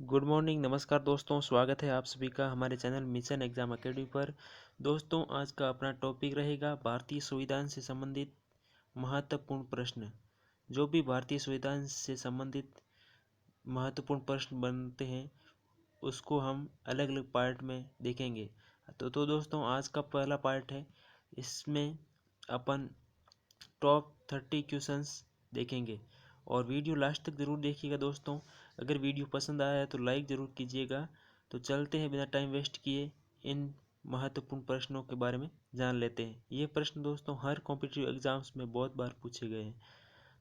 Good morning, नमस्कार दोस्तों। स्वागत है आप सभी का हमारे चैनल मिशन एग्जाम अकेडमी पर। दोस्तों, आज का अपना टॉपिक रहेगा भारतीय संविधान से संबंधित महत्वपूर्ण प्रश्न। जो भी भारतीय संविधान से संबंधित महत्वपूर्ण प्रश्न बनते हैं उसको हम अलग अलग पार्ट में देखेंगे। तो दोस्तों, आज का पहला पार्ट है, इसमें अपन टॉप 30 क्वेश्चंस देखेंगे और वीडियो लास्ट तक ज़रूर देखिएगा दोस्तों। अगर वीडियो पसंद आया है तो लाइक ज़रूर कीजिएगा। तो चलते हैं बिना टाइम वेस्ट किए इन महत्वपूर्ण प्रश्नों के बारे में जान लेते हैं। ये प्रश्न दोस्तों हर कॉम्पिटिटिव एग्जाम्स में बहुत बार पूछे गए हैं।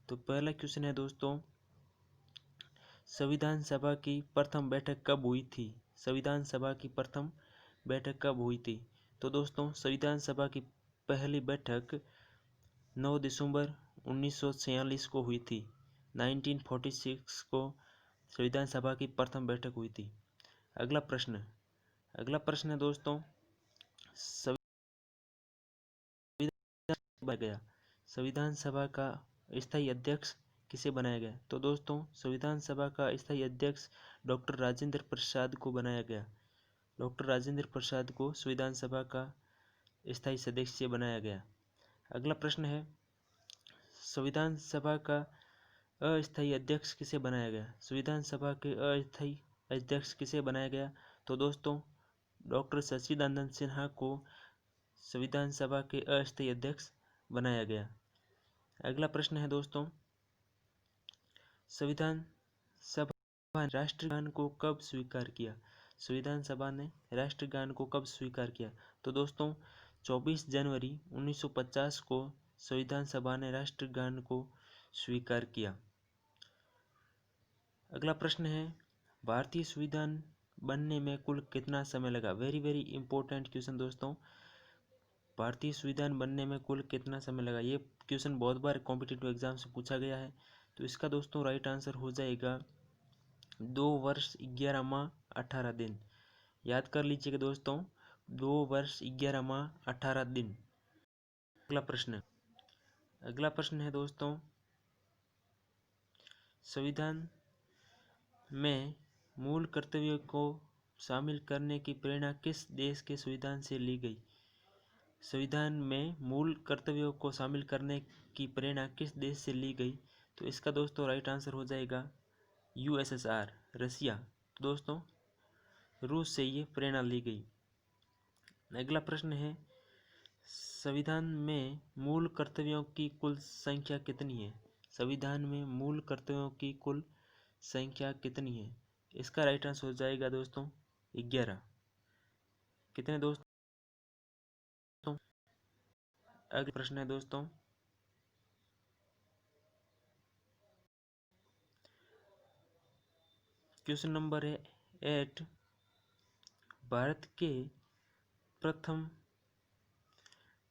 तो पहला क्वेश्चन है दोस्तों, संविधान सभा की प्रथम बैठक कब हुई थी? संविधान सभा की प्रथम बैठक कब हुई थी? तो दोस्तों, संविधान सभा की पहली बैठक 9 दिसंबर 1946 को हुई थी। 1946 को संविधान सभा की प्रथम बैठक हुई थी। अगला प्रश्न है दोस्तों, संविधान सभा का स्थायी अध्यक्ष किसे बनाया गया? तो दोस्तों, संविधान सभा का स्थायी अध्यक्ष डॉक्टर राजेंद्र प्रसाद को बनाया गया। डॉक्टर राजेंद्र प्रसाद को संविधान सभा का स्थायी सदस्य बनाया गया। अगला प्रश्न है, संविधान सभा का अस्थायी अध्यक्ष किसे बनाया गया? संविधान सभा के अस्थायी अध्यक्ष किसे बनाया गया? तो दोस्तों, डॉक्टर सच्चिदानंद सिन्हा को संविधान सभा के अस्थायी अध्यक्ष बनाया गया। अगला प्रश्न है दोस्तों, संविधान सभा ने राष्ट्रगान को कब स्वीकार किया? संविधान सभा ने राष्ट्रगान को कब स्वीकार किया? तो दोस्तों, 24 जनवरी 1950 को संविधान सभा ने राष्ट्रगान को स्वीकार किया। अगला प्रश्न है, भारतीय संविधान बनने में कुल कितना समय लगा? वेरी वेरी इंपॉर्टेंट क्वेश्चन दोस्तों। भारतीय संविधान बनने में कुल कितना समय लगा? ये क्वेश्चन बहुत बार कॉम्पिटिटिव एग्जाम से पूछा गया है। तो इसका दोस्तों राइट आंसर हो जाएगा 2 वर्ष 11 माह 18 दिन। याद कर लीजिएगा दोस्तों, 2 वर्ष 11 माह 18 दिन। अगला प्रश्न है दोस्तों, संविधान में मूल कर्तव्यों को शामिल करने की प्रेरणा किस देश के संविधान से ली गई? संविधान में मूल कर्तव्यों को शामिल करने की प्रेरणा किस देश से ली गई? तो इसका दोस्तों राइट आंसर हो जाएगा यूएसएसआर, रसिया। तो दोस्तों, रूस से ये प्रेरणा ली गई। अगला प्रश्न है, संविधान में मूल कर्तव्यों की कुल संख्या कितनी है? संविधान में मूल कर्तव्यों की कुल संख्या कितनी है? इसका राइट आंसर हो जाएगा दोस्तों 11। कितने दोस्तों? अगला प्रश्न है दोस्तों, क्वेश्चन नंबर है 8, भारत के प्रथम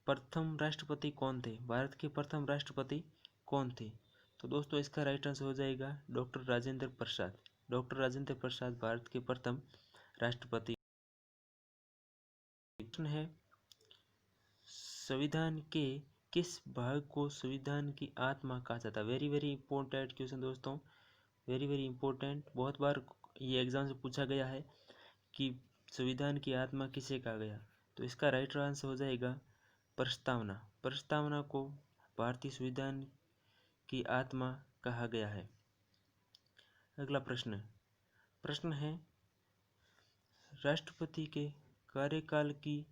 प्रथम राष्ट्रपति कौन थे? भारत के प्रथम राष्ट्रपति कौन थे? तो दोस्तों, इसका राइट आंसर हो जाएगा डॉक्टर राजेंद्र प्रसाद। डॉक्टर राजेंद्र प्रसाद भारत के प्रथम राष्ट्रपति। प्रश्न है, संविधान के किस भाग को संविधान की आत्मा कहा जाता है? वेरी वेरी इंपॉर्टेंट क्वेश्चन दोस्तों, वेरी वेरी इंपॉर्टेंट। बहुत बार ये एग्जाम से पूछा गया है कि संविधान की आत्मा किसे कहा गया। तो इसका राइट आंसर हो जाएगा प्रस्तावना। प्रस्तावना को भारतीय संविधान की आत्मा कहा गया है। अगला प्रश्न है, राष्ट्रपति के कार्यकाल की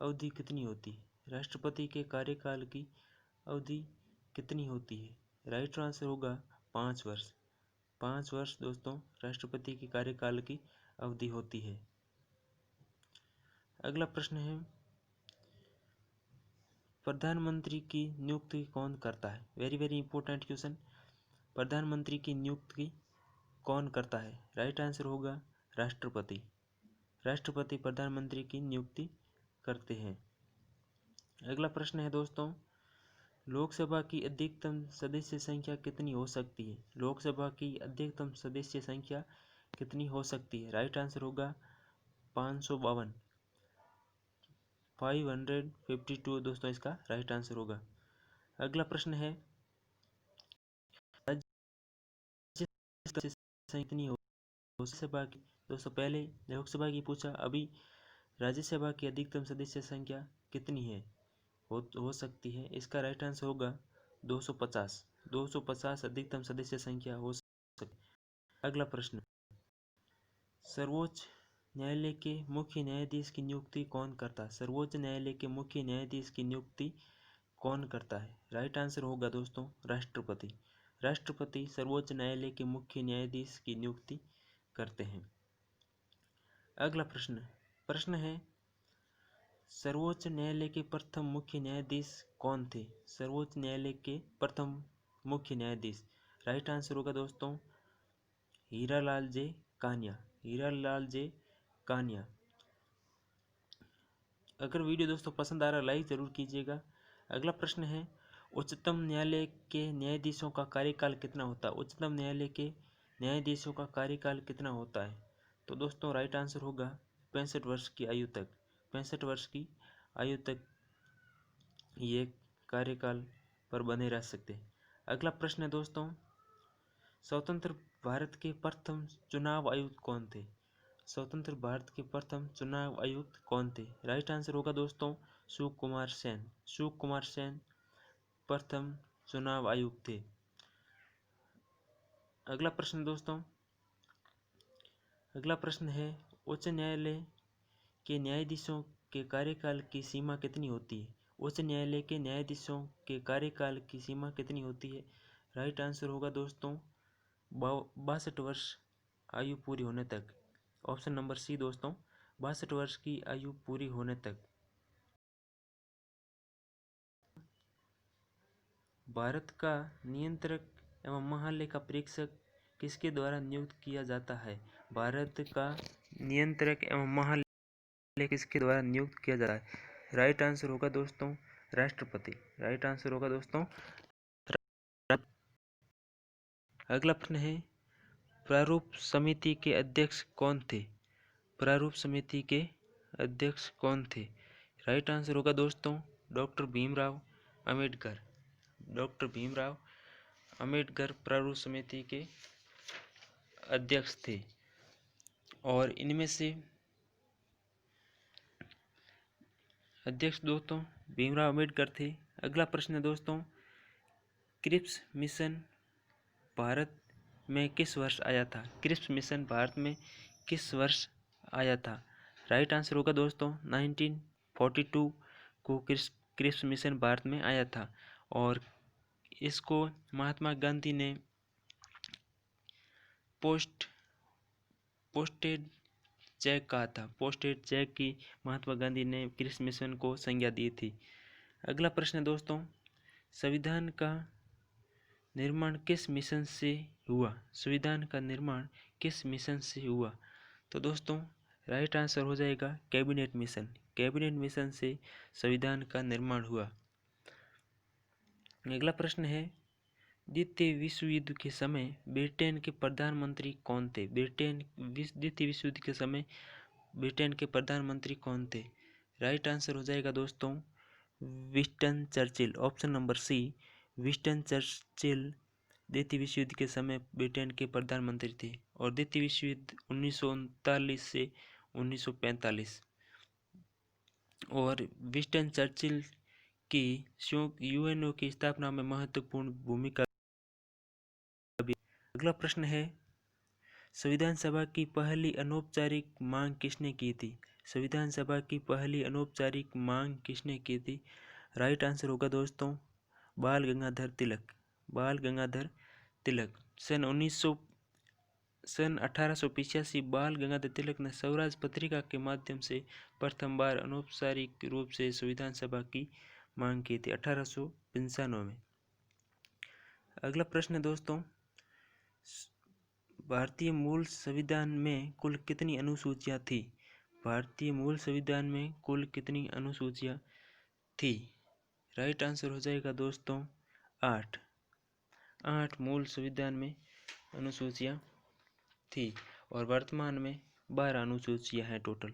अवधि कितनी होती है? राष्ट्रपति के कार्यकाल की अवधि कितनी होती है? राइट आंसर होगा 5 वर्ष। 5 वर्ष दोस्तों राष्ट्रपति के कार्यकाल की अवधि होती है। अगला प्रश्न है, प्रधानमंत्री की नियुक्ति कौन करता है? Very very important question. प्रधानमंत्री की नियुक्ति कौन करता है? राइट आंसर होगा राष्ट्रपति। राष्ट्रपति प्रधानमंत्री की नियुक्ति करते हैं। अगला प्रश्न है दोस्तों, लोकसभा की अधिकतम सदस्य संख्या कितनी हो सकती है? लोकसभा की अधिकतम सदस्य संख्या कितनी हो सकती है? राइट आंसर होगा 552। 552 दोस्तों इसका राइट आंसर होगा। अगला प्रश्न है, राज्य कितनी हो लोकसभा की दोस्तों पहले लोकसभा की पूछा, अभी राज्यसभा की अधिकतम सदस्य संख्या कितनी है हो सकती है। इसका राइट आंसर होगा 250। 250 अधिकतम सदस्य संख्या हो सकती है। अगला प्रश्न, सर्वोच्च न्यायालय के मुख्य न्यायाधीश की नियुक्ति कौन करता है। सर्वोच्च न्यायालय के मुख्य न्यायाधीश की नियुक्ति कौन करता है। राइट आंसर होगा दोस्तों राष्ट्रपति। राष्ट्रपति सर्वोच्च न्यायालय के मुख्य न्यायाधीश की नियुक्ति करते हैं। अगला प्रश्न है, सर्वोच्च न्यायालय के प्रथम मुख्य न्यायाधीश कौन थे। सर्वोच्च न्यायालय के प्रथम मुख्य न्यायाधीश, राइट आंसर होगा दोस्तों हीरालाल जे कान्या। हीरालाल जे कान्या। अगर वीडियो दोस्तों पसंद आ रहा है लाइक जरूर कीजिएगा। अगला प्रश्न है, उच्चतम न्यायालय के न्यायाधीशों का कार्यकाल कितना होता है। उच्चतम न्यायालय के न्यायाधीशों का कार्यकाल कितना होता है। तो दोस्तों राइट आंसर होगा 65 वर्ष की आयु तक। 65 वर्ष की आयु तक ये कार्यकाल पर बने रह सकते हैं। अगला प्रश्न है दोस्तों, स्वतंत्र भारत के प्रथम चुनाव आयुक्त कौन थे। स्वतंत्र भारत के प्रथम चुनाव आयुक्त कौन थे। राइट आंसर होगा दोस्तों सुकुमार सेन। सुकुमार सेन प्रथम चुनाव आयुक्त थे। अगला प्रश्न है, उच्च न्यायालय के न्यायाधीशों के कार्यकाल की सीमा कितनी होती है। उच्च न्यायालय के न्यायाधीशों के कार्यकाल की सीमा कितनी होती है। राइट आंसर होगा दोस्तों 62 वर्ष आयु पूरी होने तक। ऑप्शन नंबर सी दोस्तों 62 वर्ष की आयु पूरी होने तक। भारत का नियंत्रक एवं महालेखा परीक्षक किसके द्वारा नियुक्त किया जाता है। भारत का नियंत्रक एवं महालेखा किसके द्वारा नियुक्त किया जाता है। राइट आंसर होगा दोस्तों राष्ट्रपति। राइट आंसर होगा दोस्तों। अगला प्रश्न है, प्रारूप समिति के अध्यक्ष कौन थे। प्रारूप समिति के अध्यक्ष कौन थे। राइट आंसर होगा दोस्तों डॉक्टर भीमराव अंबेडकर। डॉक्टर भीमराव अंबेडकर प्रारूप समिति के अध्यक्ष थे और इनमें से अध्यक्ष दोस्तों भीमराव अंबेडकर थे। अगला प्रश्न है दोस्तों, क्रिप्स मिशन भारत में किस वर्ष आया था। क्रिप्स मिशन भारत में किस वर्ष आया था। राइट आंसर होगा दोस्तों 1942 को क्रिप्स मिशन भारत में आया था और इसको महात्मा गांधी ने पोस्टेड चेक कहा था। पोस्टेड चेक की महात्मा गांधी ने क्रिप्स मिशन को संज्ञा दी थी। अगला प्रश्न है दोस्तों, संविधान का निर्माण किस मिशन से हुआ। संविधान का निर्माण किस मिशन से हुआ। तो दोस्तों राइट आंसर हो जाएगा कैबिनेट मिशन। कैबिनेट मिशन से संविधान का निर्माण हुआ। अगला प्रश्न है, द्वितीय विश्व युद्ध के समय ब्रिटेन के प्रधानमंत्री कौन थे। द्वितीय विश्व युद्ध के समय ब्रिटेन के प्रधानमंत्री कौन थे। राइट आंसर हो जाएगा दोस्तों Winston Churchill. Option number C Winston Churchill द्वितीय विश्व युद्ध के समय ब्रिटेन के प्रधानमंत्री थे और द्वितीय विश्व युद्ध 1939 से 1945 और विंस्टन चर्चिल की यूएनओ की स्थापना में महत्वपूर्ण भूमिका। अगला प्रश्न है, संविधान सभा की पहली अनौपचारिक मांग किसने की थी। संविधान सभा की पहली अनौपचारिक मांग किसने की थी। राइट आंसर होगा दोस्तों बाल गंगाधर तिलक। बाल गंगाधर तिलक। सन 1885 बाल गंगाधर तिलक ने स्वराज पत्रिका के माध्यम से प्रथम बार अनौपचारिक रूप से संविधान सभा की मांग की थी 1895 में। अगला प्रश्न है दोस्तों, भारतीय मूल संविधान में कुल कितनी अनुसूचियां थी। भारतीय मूल संविधान में कुल कितनी अनुसूचियां थी। राइट आंसर हो जाएगा दोस्तों 8। 8 मूल संविधान में अनुसूचियां थी और वर्तमान में 12 अनुसूचियां हैं टोटल।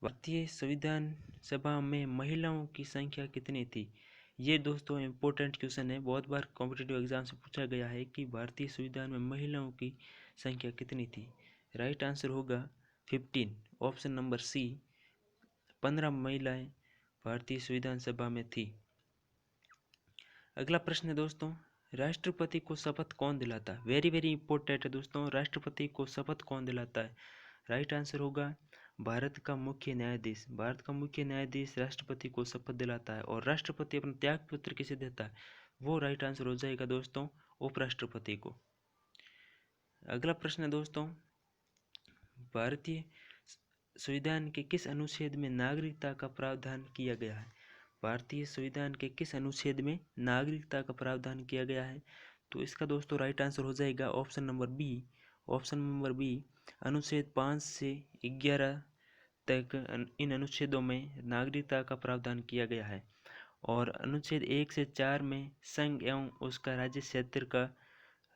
भारतीय संविधान सभा में महिलाओं की संख्या कितनी थी। ये दोस्तों इम्पोर्टेंट क्वेश्चन है, बहुत बार कॉम्पिटिटिव एग्जाम से पूछा गया है कि भारतीय संविधान में महिलाओं की संख्या कितनी थी। राइट आंसर होगा 15, ऑप्शन नंबर सी, 15 महिलाएं भारतीय संविधान सभा में थी। अगला प्रश्न है दोस्तों, राष्ट्रपति को शपथ कौन दिलाता है। वेरी वेरी इंपॉर्टेंट है दोस्तों, राष्ट्रपति को शपथ कौन दिलाता है। राइट आंसर होगा भारत का मुख्य न्यायाधीश। भारत का मुख्य न्यायाधीश राष्ट्रपति को शपथ दिलाता है। और राष्ट्रपति अपना त्याग पत्र किसे देता है, वो राइट आंसर हो जाएगा दोस्तों उपराष्ट्रपति को। अगला प्रश्न है दोस्तों, भारतीय संविधान के किस अनुच्छेद में नागरिकता का प्रावधान किया गया है। भारतीय संविधान के किस अनुच्छेद में नागरिकता का प्रावधान किया गया है। तो इसका दोस्तों राइट आंसर हो जाएगा option number B. Option number B, अनुच्छेद 5 से 11 तक इन अनुच्छेदों में नागरिकता का प्रावधान किया गया है। और अनुच्छेद 1 से 4 में संघ एवं उसका राज्य क्षेत्र का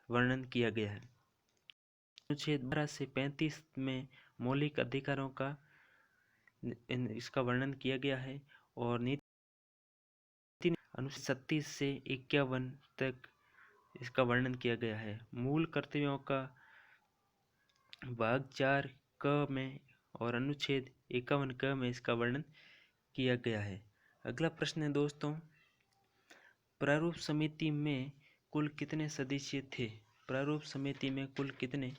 वर्णन किया गया है। अनुच्छेद 12 से 35 में मौलिक अधिकारों का इसका वर्णन किया गया है। और नीति अनुच्छेद 37 से 51 तक इसका वर्णन किया गया है। मूल कर्तव्यों का भाग 4 क में और अनुच्छेद 51 क में इसका वर्णन किया गया है। अगला प्रश्न है दोस्तों, प्रारूप समिति में कुल कितने सदस्य थे। प्रारूप समिति में कुल कितने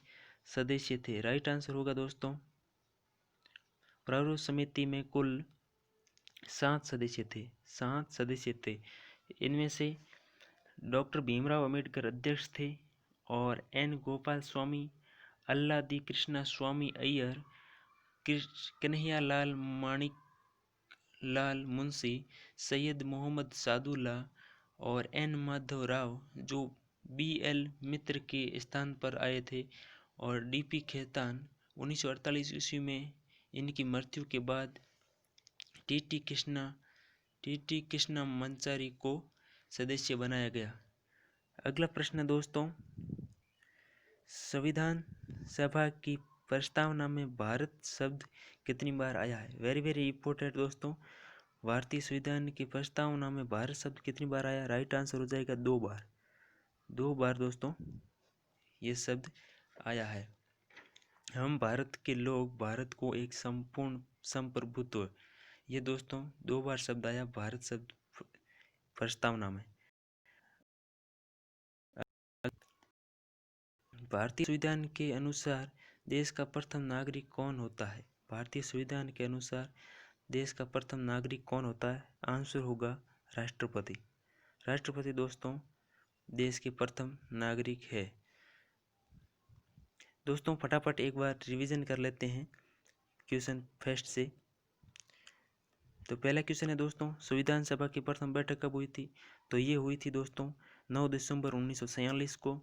सदस्य थे। राइट आंसर होगा दोस्तों, प्रारूप समिति में कुल 7 सदस्य थे। 7 सदस्य थे। इनमें से डॉक्टर भीमराव अंबेडकर अध्यक्ष थे और एन गोपाल स्वामी, अल्लादी कृष्णा स्वामी अय्यर, कन्हैया लाल माणिक लाल मुंशी, सैयद मोहम्मद सादुल्ला और एन माधव राव जो बी.एल. मित्र के स्थान पर आए थे, और डी.पी. खेतान 1948 ईस्वी में इनकी मृत्यु के बाद टी.टी. कृष्णा मंचारी को सदस्य बनाया गया। अगला प्रश्न दोस्तों, संविधान सभा की प्रस्तावना में भारत शब्द कितनी बार आया है। वेरी वेरी इंपॉर्टेंट दोस्तों, भारतीय संविधान की प्रस्तावना में भारत शब्द कितनी बार आया। राइट आंसर हो जाएगा 2 बार। 2 बार दोस्तों ये शब्द आया है। हम भारत के लोग, भारत को एक संपूर्ण संप्रभुत्व, ये दोस्तों 2 बार शब्द आया भारत शब्द प्रस्तावना में। भारतीय संविधान के अनुसार देश का प्रथम नागरिक कौन होता है। भारतीय संविधान के अनुसार देश का प्रथम नागरिक कौन होता है। आंसर होगा राष्ट्रपति। राष्ट्रपति दोस्तों देश के प्रथम नागरिक है। दोस्तों फटाफट एक बार रिवीजन कर लेते हैं क्वेश्चन फर्स्ट से। तो पहला क्वेश्चन है दोस्तों, संविधान सभा की प्रथम बैठक कब हुई थी। तो ये हुई थी दोस्तों 9 दिसंबर 1947 को।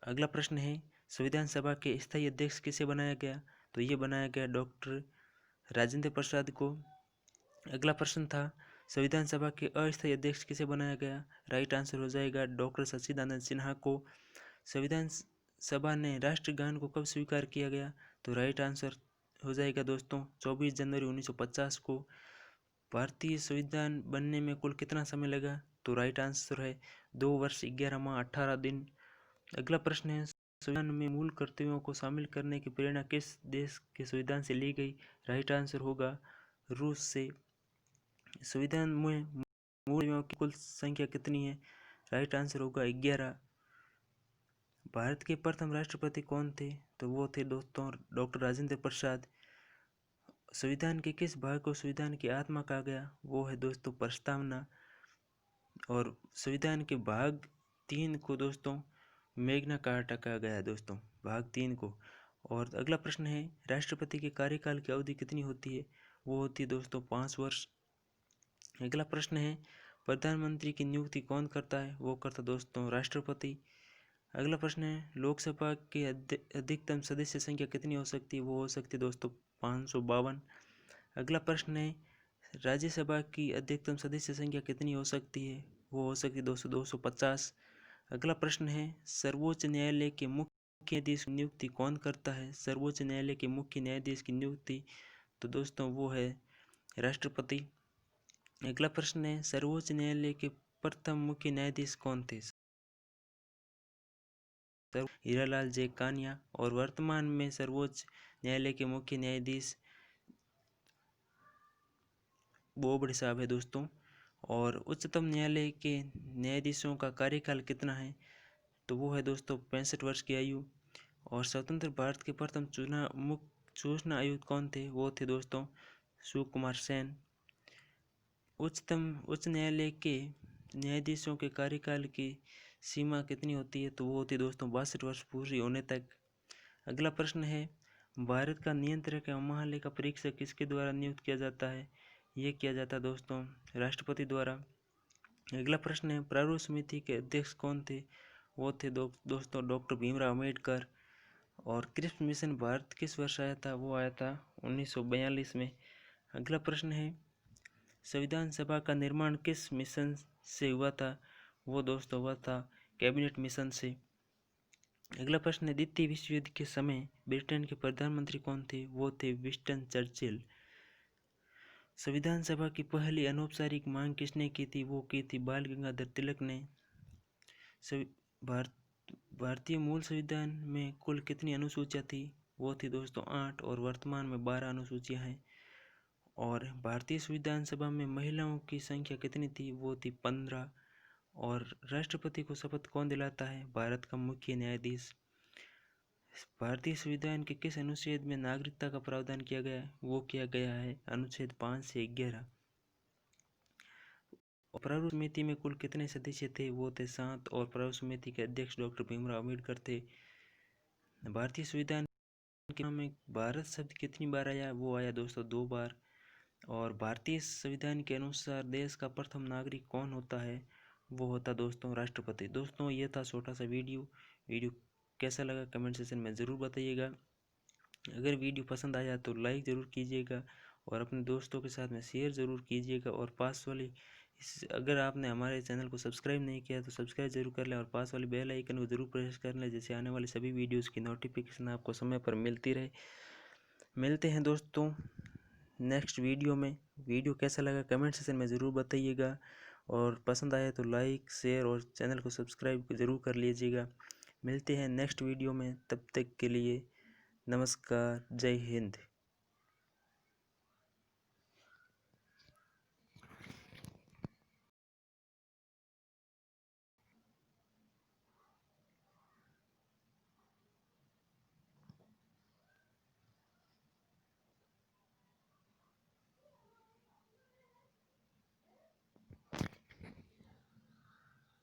अगला प्रश्न है, संविधान सभा के स्थायी अध्यक्ष किसे बनाया गया। तो ये बनाया गया डॉक्टर राजेंद्र प्रसाद को। अगला प्रश्न था, संविधान सभा के अस्थायी अध्यक्ष किसे बनाया गया। राइट आंसर हो जाएगा डॉक्टर सच्चिदानंद सिन्हा को। संविधान सभा ने राष्ट्रगान को कब स्वीकार किया गया। तो राइट आंसर हो जाएगा दोस्तों 24 जनवरी 1950 को। भारतीय संविधान बनने में कुल कितना समय लगा। तो राइट आंसर है 2 वर्ष 11 माह 18 दिन। अगला प्रश्न है, संविधान में मूल कर्तव्यों को शामिल करने की प्रेरणा किस देश के संविधान से ली गई। राइट आंसर होगा रूस से। संविधान में मूल कर्तव्यों की कुल संख्या कितनी है। राइट आंसर होगा 11। भारत के प्रथम राष्ट्रपति कौन थे। तो वो थे दोस्तों डॉक्टर राजेंद्र प्रसाद। संविधान के किस भाग को संविधान की आत्मा कहा गया। वो है दोस्तों प्रस्तावना। और संविधान के भाग 3 को दोस्तों मैग्ना कार्टा कहा गया है दोस्तों, भाग 3 को। और अगला प्रश्न है, राष्ट्रपति के कार्यकाल की अवधि कितनी होती है। वो होती है दोस्तों 5 वर्ष। अगला प्रश्न है, प्रधानमंत्री की नियुक्ति कौन करता है। वो करता दोस्तों राष्ट्रपति। अगला प्रश्न है, लोकसभा के अधिकतम सदस्य संख्या कितनी हो सकती है। वो हो सकती है दोस्तों 552। अगला प्रश्न है, राज्यसभा की अधिकतम सदस्य संख्या कितनी हो सकती है। वो हो सकती है दोस्तों 250। अगला प्रश्न है, सर्वोच्च न्यायालय के मुख्य न्यायाधीश की नियुक्ति कौन करता है। सर्वोच्च न्यायालय के मुख्य न्यायाधीश की नियुक्ति तो दोस्तों वो है राष्ट्रपति। अगला प्रश्न है, सर्वोच्च न्यायालय के प्रथम मुख्य न्यायाधीश कौन थे? हीरालाल जे कानिया। और वर्तमान में सर्वोच्च न्यायालय के मुख्य न्यायाधीश बोबड़े साहब है दोस्तों। और उच्चतम न्यायालय के न्यायाधीशों का कार्यकाल कितना है? तो वो है दोस्तों 65 वर्ष की आयु। और स्वतंत्र भारत के प्रथम मुख्य सूचना आयुक्त कौन थे? वो थे दोस्तों सुकुमार सेन। उच्च न्यायालय के न्यायाधीशों के कार्यकाल की सीमा कितनी होती है? तो वो होती है दोस्तों 62 वर्ष पूरी होने तक। अगला प्रश्न है, भारत का नियंत्रक एवं महालेखा परीक्षक किसके द्वारा नियुक्त किया जाता है? ये किया जाता है दोस्तों राष्ट्रपति द्वारा। अगला प्रश्न है, प्रारूप समिति के अध्यक्ष कौन थे? वो थे दोस्तों डॉक्टर भीमराव अम्बेडकर। और क्रिप्स मिशन भारत किस वर्ष आया था? वो आया था 1942 में। अगला प्रश्न है, संविधान सभा का निर्माण किस मिशन से हुआ था? वो दोस्तों हुआ था कैबिनेट मिशन से। अगला प्रश्न है, द्वितीय विश्व युद्ध के समय ब्रिटेन के प्रधानमंत्री कौन थे? वो थे विंस्टन चर्चिल। संविधान सभा की पहली अनौपचारिक मांग किसने की थी? वो की थी बाल गंगाधर तिलक ने। भारतीय मूल संविधान में कुल कितनी अनुसूचियां थी? वो थी दोस्तों 8 और वर्तमान में 12 अनुसूचियां हैं। और भारतीय संविधान सभा में महिलाओं की संख्या कितनी थी? वो थी 15। और राष्ट्रपति को शपथ कौन दिलाता है? भारत का मुख्य न्यायाधीश। भारतीय संविधान के किस अनुच्छेद में नागरिकता का प्रावधान किया गया है? वो किया गया है अनुच्छेद 5 से 11। प्रारूप समिति में कुल कितने सदस्य थे? वो थे 7। और प्रारूप समिति के अध्यक्ष डॉक्टर भीमराव अम्बेडकर थे। भारतीय संविधान में भारत शब्द कितनी बार आया? वो आया दोस्तों 2 बार। और भारतीय संविधान के अनुसार देश का प्रथम नागरिक कौन होता है? वो होता दोस्तों राष्ट्रपति। दोस्तों ये था छोटा सा वीडियो कैसा लगा कमेंट सेक्शन में ज़रूर बताइएगा। अगर वीडियो पसंद आया तो लाइक ज़रूर कीजिएगा और अपने दोस्तों के साथ में शेयर ज़रूर कीजिएगा। और पास वाली अगर आपने हमारे चैनल को सब्सक्राइब नहीं किया तो सब्सक्राइब जरूर कर लें और पास वाली बेल आइकन को ज़रूर प्रेस कर लें, जिससे आने वाली सभी वीडियोज़ की नोटिफिकेशन आपको समय पर मिलती रहे। मिलते हैं दोस्तों नेक्स्ट वीडियो में। वीडियो कैसा लगा कमेंट सेक्शन में ज़रूर बताइएगा और पसंद आया तो लाइक शेयर और चैनल को सब्सक्राइब ज़रूर कर लीजिएगा। मिलते हैं नेक्स्ट वीडियो में, तब तक के लिए नमस्कार, जय हिंद।